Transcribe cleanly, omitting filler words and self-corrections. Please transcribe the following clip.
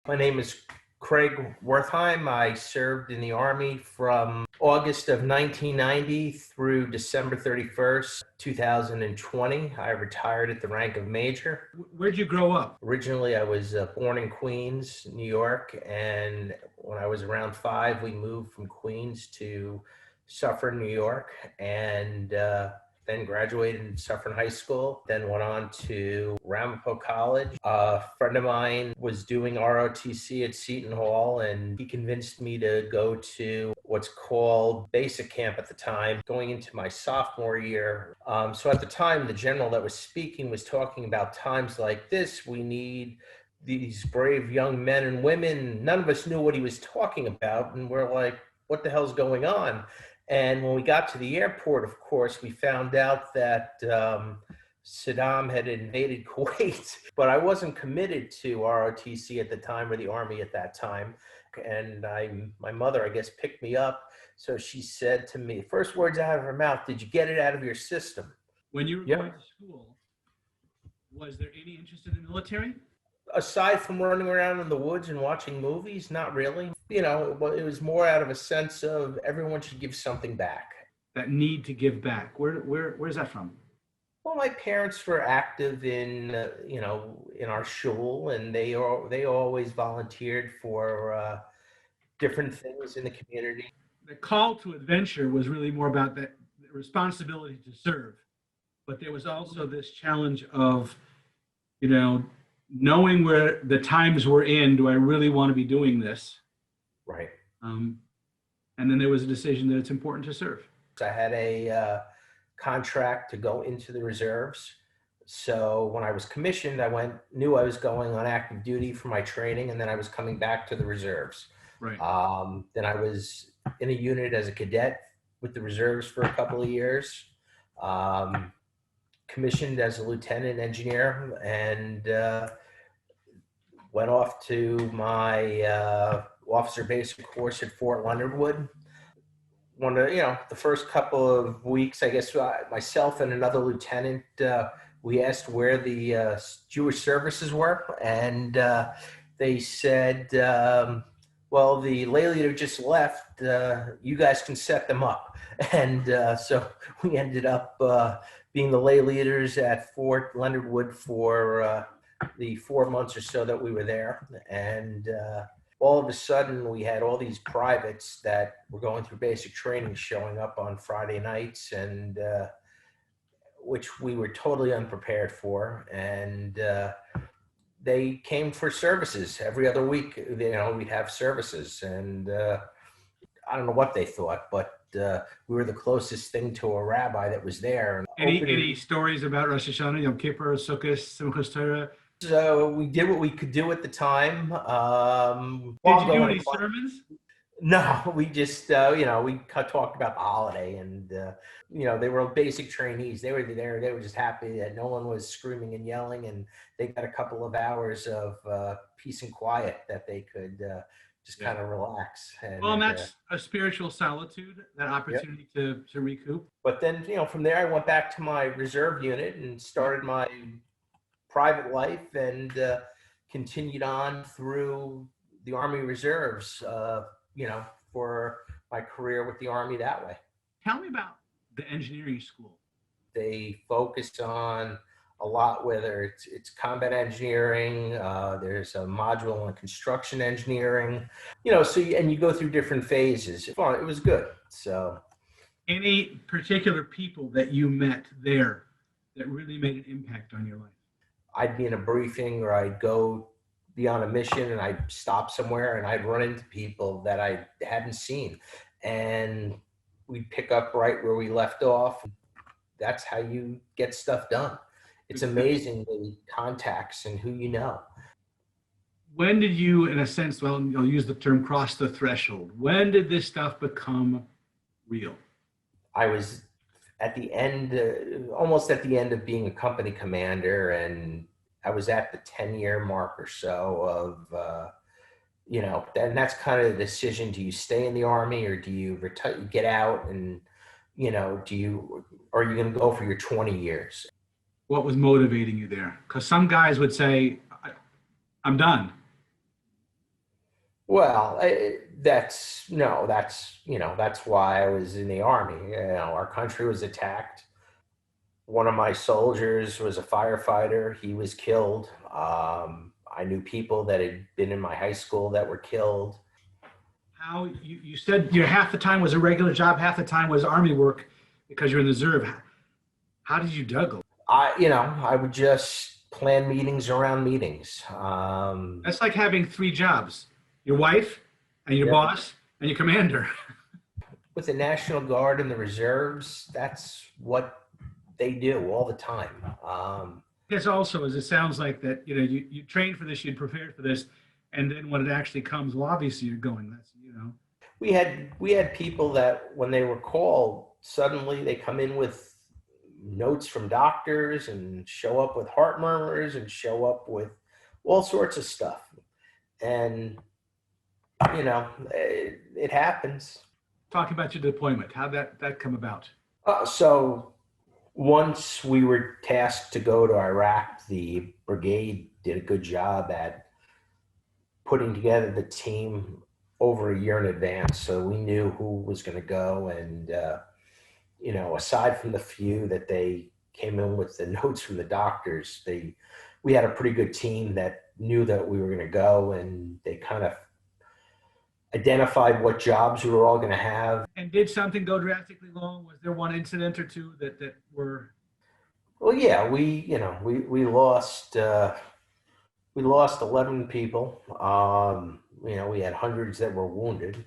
My name is Craig Wertheim. I served in the Army from August of 1990 through December 31st, 2020. I retired at the rank of Major. Where'd you grow up? Originally, I was born in Queens, New York, and when I was around 5, we moved from Queens to Suffern, New York, and then graduated in Suffern High School, then went on to Ramapo College. A friend of mine was doing ROTC at Seton Hall, and he convinced me to go to what's called basic camp at the time, going into my sophomore year. So at the time, the general that was speaking was talking about times like this, we need these brave young men and women. None of us knew what he was talking about, and we're like, what the hell's going on? And when we got to the airport, of course, we found out that Saddam had invaded Kuwait, but I wasn't committed to ROTC at the time, or the Army at that time. And my mother, I guess, picked me up. So she said to me, first words out of her mouth, did you get it out of your system? When you were going to school, was there any interest in the military? Aside from running around in the woods and watching movies, not really. You know, it was more out of a sense of everyone should give something back. That need to give back. Where's that from? Well, my parents were active in, in our shul, and they always volunteered for different things in the community. The call to adventure was really more about the responsibility to serve, but there was also this challenge of, knowing where the times we're in. Do I really want to be doing this? Right. And then there was a decision that it's important to serve. I had a contract to go into the reserves. So when I was commissioned, knew I was going on active duty for my training, and then I was coming back to the reserves. Right. Then I was in a unit as a cadet with the reserves for a couple of years. Commissioned as a lieutenant engineer, and went off to my officer basic course at Fort Leonard Wood. One of the first couple of weeks, I guess, myself and another lieutenant, we asked where the Jewish services were, and they said, well, the lay leader just left, you guys can set them up. And so we ended up being the lay leaders at Fort Leonard Wood for the 4 months or so that we were there. And all of a sudden, we had all these privates that were going through basic training showing up on Friday nights, and which we were totally unprepared for. And they came for services every other week. We'd have services, and I don't know what they thought, but we were the closest thing to a rabbi that was there. Any stories about Rosh Hashanah, Yom Kippur, Sukkot, Simchas Torah? So we did what we could do at the time. Did you do any sermons? No, we just, we talked about the holiday, and, they were basic trainees. They were there. They were just happy that no one was screaming and yelling, and they got a couple of hours of peace and quiet that they could just kind of relax. And that's a spiritual solitude, that opportunity to recoup. But then, from there, I went back to my reserve unit and started my private life, and continued on through the Army Reserves, for my career with the Army that way. Tell me about the engineering school. They focus on a lot, whether it's combat engineering, there's a module on construction engineering, and you go through different phases. It was good. So, any particular people that you met there that really made an impact on your life? I'd be in a briefing, or I'd go be on a mission, and I'd stop somewhere, and I'd run into people that I hadn't seen, and we'd pick up right where we left off. That's how you get stuff done. It's amazing the contacts and who you know. When did you, in a sense, well, you'll use the term cross the threshold. When did this stuff become real? I was at the end, almost at the end of being a company commander, and I was at the 10-year mark or so of, and that's kind of the decision. Do you stay in the Army, or do you retire, get out, and, are you going to go for your 20 years? What was motivating you there? Because some guys would say, I'm done. Well, that's why I was in the army. Our country was attacked. One of my soldiers was a firefighter. He was killed. I knew people that had been in my high school that were killed. How you said half the time was a regular job, half the time was army work because you're in the reserve. How did you juggle? I would just plan meetings around meetings. That's like having three jobs: your wife, and your Yeah. boss, and your commander. With the National Guard and the reserves, that's what they do all the time. Yes, also, as it sounds like that, you trained for this, you'd prepared for this, and then when it actually comes, well, obviously you're going. That's. We had people that when they were called, suddenly they come in with notes from doctors and show up with heart murmurs and show up with all sorts of stuff. And it happens. Talking about your deployment, how that come about? So once we were tasked to go to Iraq, the brigade did a good job at putting together the team over a year in advance. So we knew who was going to go. And, aside from the few that they came in with the notes from the doctors, we had a pretty good team that knew that we were going to go, and they kind of identified what jobs we were all going to have. And did something go drastically wrong? Was there one incident or two that were? Well, yeah, we lost 11 people. We had hundreds that were wounded.